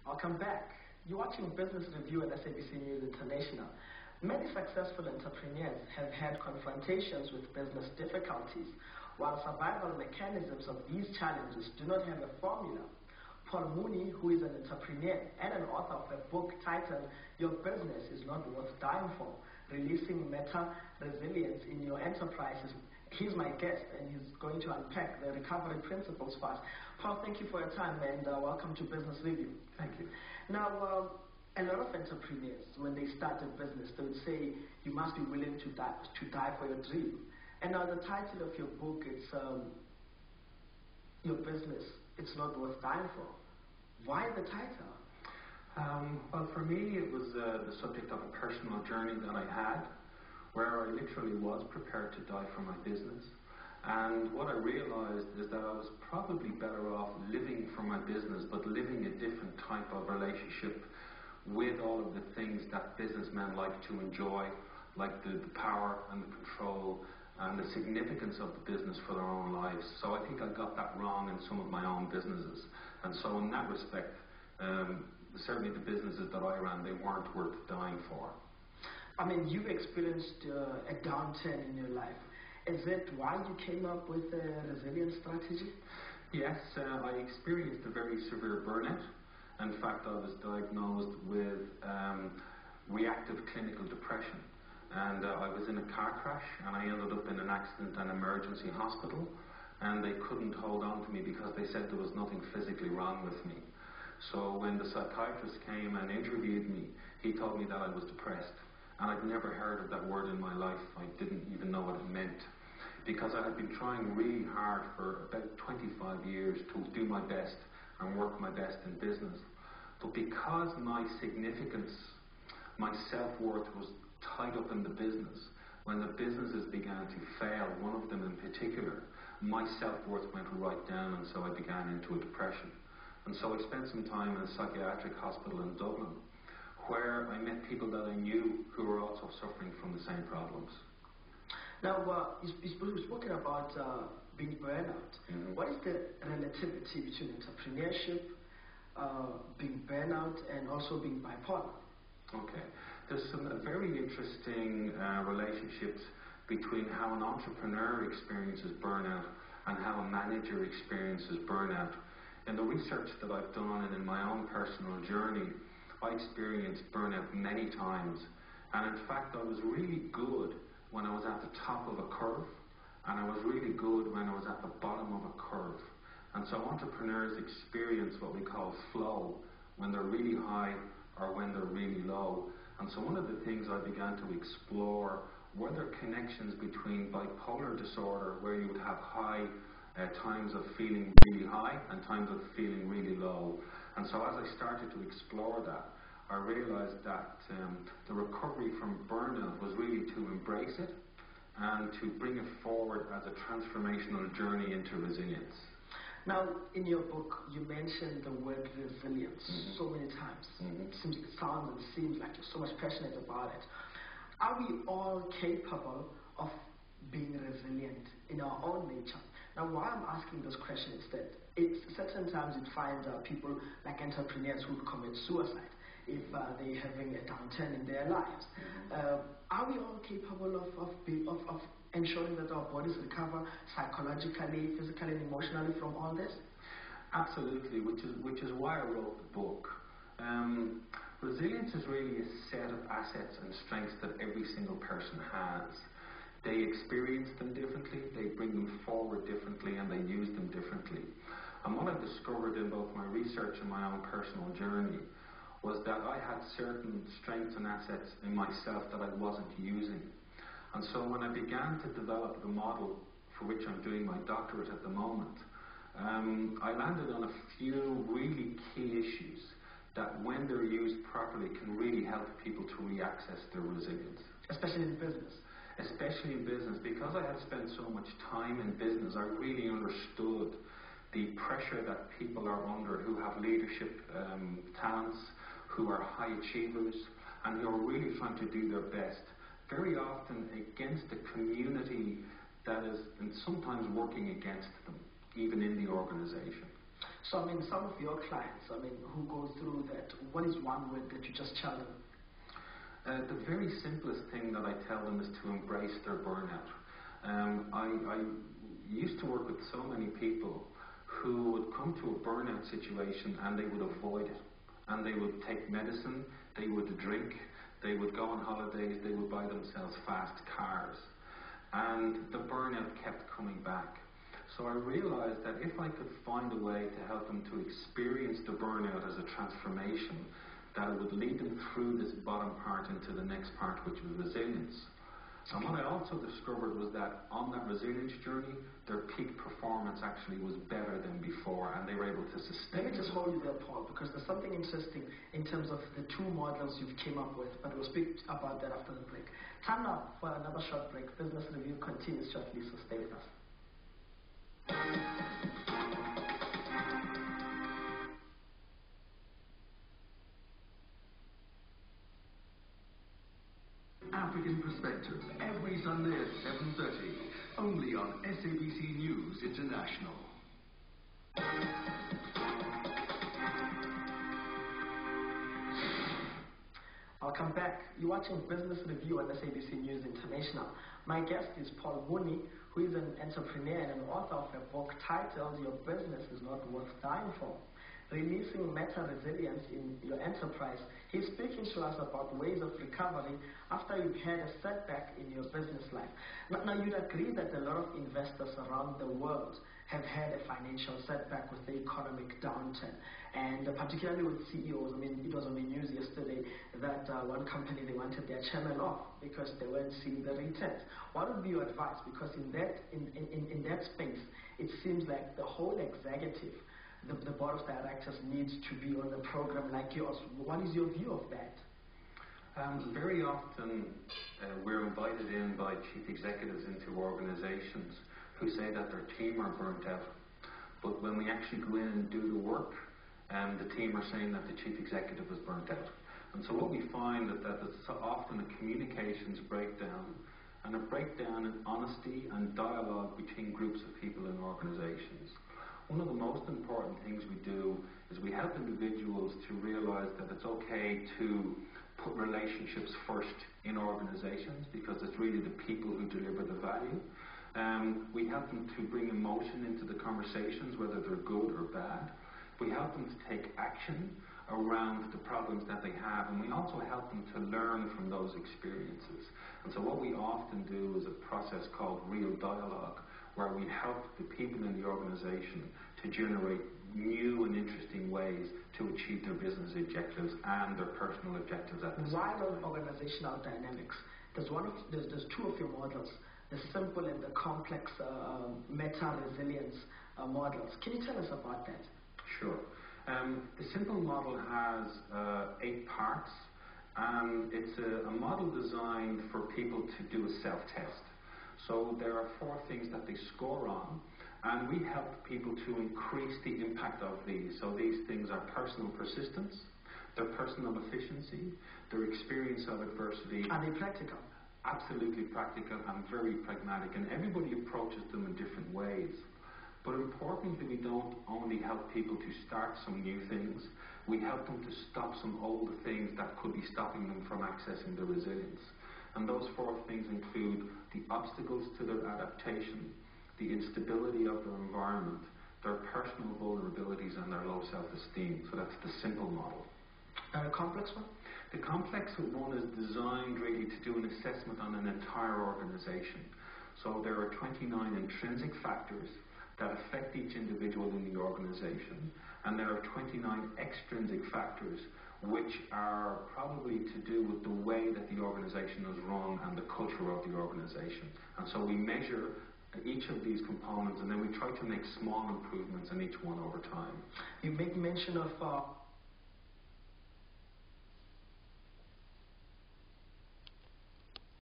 Welcome back. You're watching Business Review at SABC News International. Many successful entrepreneurs have had confrontations with business difficulties, while survival mechanisms of these challenges do not have a formula. Paul Mooney, who is an entrepreneur and an author of a book titled Your Business is Not Worth Dying For, Releasing Meta Resilience in Your Enterprises. He's my guest, and he's going to unpack the recovery principles for us. Paul, thank you for your time, and welcome to Business Review. Thank you. Now, a lot of entrepreneurs, when they start a business, they would say you must be willing to die for your dream. And now the title of your book is Your Business, It's Not Worth Dying For. Why the title? Well, for me, it was the subject of a personal journey that I had, where I literally was prepared to die for my business. And what I realized is that I was probably better off living for my business, but living a different type of relationship with all of the things that businessmen like to enjoy, like the power and the control and the significance of the business for their own lives. So I think I got that wrong in some of my own businesses. And so in that respect, certainly the businesses that I ran, they weren't worth dying for. I mean, you've experienced a downturn in your life. Is it why you came up with a resilience strategy? Yes, I experienced a very severe burnout. In fact, I was diagnosed with reactive clinical depression. And I was in a car crash, and I ended up in an accident and emergency hospital. And they couldn't hold on to me because they said there was nothing physically wrong with me. So when the psychiatrist came and interviewed me, he told me that I was depressed. And I'd never heard of that word in my life. I didn't even know what it meant. Because I had been trying really hard for about 25 years to do my best and work my best in business. But because my significance, my self-worth was tied up in the business, when the businesses began to fail, one of them in particular, my self-worth went right down, and so I began into a depression. And so I spent some time in a psychiatric hospital in Dublin, where I met people that I knew who were also suffering from the same problems. Now, you've spoken about being burnout. Mm-hmm. What is the relativity between entrepreneurship, being burnout, and also being bipolar? Okay. There's some very interesting relationships between how an entrepreneur experiences burnout and how a manager experiences burnout. In the research that I've done and in my own personal journey, I experienced burnout many times. And in fact, I was really good when I was at the top of a curve, and I was really good when I was at the bottom of a curve. And so entrepreneurs experience what we call flow, when they're really high or when they're really low. And so one of the things I began to explore were there connections between bipolar disorder, where you would have high times of feeling really high and times of feeling really low. And so as I started to explore that, I realized that the recovery from burnout was really to embrace it and to bring it forward as a transformational journey into resilience. Now, in your book, you mentioned the word resilience so many times. Mm-hmm. It sounds and seems like you're so much passionate about it. Are we all capable of being resilient in our own nature? Now, why I'm asking this question is that certain times you find people like entrepreneurs who commit suicide if they're having a downturn in their lives. Are we all capable of ensuring that our bodies recover psychologically, physically, and emotionally from all this? Absolutely, which is why I wrote the book. Resilience is really a set of assets and strengths that every single person has. They experience them differently, they bring them forward differently, and they use them differently. And what I discovered in both my research and my own personal journey was that I had certain strengths and assets in myself that I wasn't using. And so when I began to develop the model for which I'm doing my doctorate at the moment, I landed on a few really key issues that, when they're used properly, can really help people to re-access their resilience. Especially in business. Especially in business, because I had spent so much time in business, I really understood the pressure that people are under who have leadership talents, who are high achievers, and who are really trying to do their best, very often against a community that is and sometimes working against them, even in the organization. So, some of your clients, who go through that, what is one word that you just tell them? The very simplest thing that I tell them is to embrace their burnout. I used to work with so many people who would come to a burnout situation and they would avoid it. And they would take medicine, they would drink, they would go on holidays, they would buy themselves fast cars. And the burnout kept coming back. So I realized that if I could find a way to help them to experience the burnout as a transformation, that it would lead them through this bottom part into the next part, which was resilience. And what I also discovered was that on that resilience journey, their peak performance actually was better than before, and they were able to sustain. Let me just hold you there, Paul, because there's something interesting in terms of the two models you've came up with, but we'll speak about that after the break. Time now for another short break. Business Review continues shortly, so stay with us. African Perspective, every Sunday at 7:30, only on SABC News International. Welcome back. You're watching Business Review on SABC News International. My guest is Paul Mooney, who is an entrepreneur and an author of a book titled Your Business is Not Worth Dying For. Releasing meta-resilience in your enterprise. He's speaking to us about ways of recovery after you've had a setback in your business life. Now you'd agree that a lot of investors around the world have had a financial setback with the economic downturn, and particularly with CEOs. It was on the news yesterday that one company, they wanted their chairman off because they weren't seeing the returns. What would be your advice? Because in that space, it seems like the whole executive, the board of directors needs to be on a program like yours. What is your view of that? Very often we're invited in by chief executives into organizations who say that their team are burnt out. But when we actually go in and do the work, the team are saying that the chief executive is burnt out. And so what we find is that there's often a communications breakdown and a breakdown in honesty and dialogue between groups of people in organizations. One of the most important things we do is we help individuals to realize that it's okay to put relationships first in organizations because it's really the people who deliver the value. We help them to bring emotion into the conversations, whether they're good or bad. We help them to take action around the problems that they have, and we also help them to learn from those experiences. And so what we often do is a process called real dialogue, where we help the people in the organization to generate new and interesting ways to achieve their business objectives and their personal objectives at the same time. Why on organizational dynamics? There's two of your models, the simple and the complex meta-resilience models. Can you tell us about that? Sure. The simple model has 8 parts, and it's a model designed for people to do a self-test. So there are 4 things that they score on, and we help people to increase the impact of these. So these things are personal persistence, their personal efficiency, their experience of adversity. Are they practical? Absolutely practical and very pragmatic, and everybody approaches them in different ways. But importantly, we don't only help people to start some new things, we help them to stop some old things that could be stopping them from accessing their resilience. And those 4 things include the obstacles to their adaptation, the instability of their environment, their personal vulnerabilities, and their low self-esteem. So that's the simple model. And a complex one? The complex one is designed really to do an assessment on an entire organization. So there are 29 intrinsic factors that affect each individual in the organization, and there are 29 extrinsic factors which are probably to do with the way that the organization is run and the culture of the organization. And so we measure each of these components, and then we try to make small improvements in each one over time. You make mention of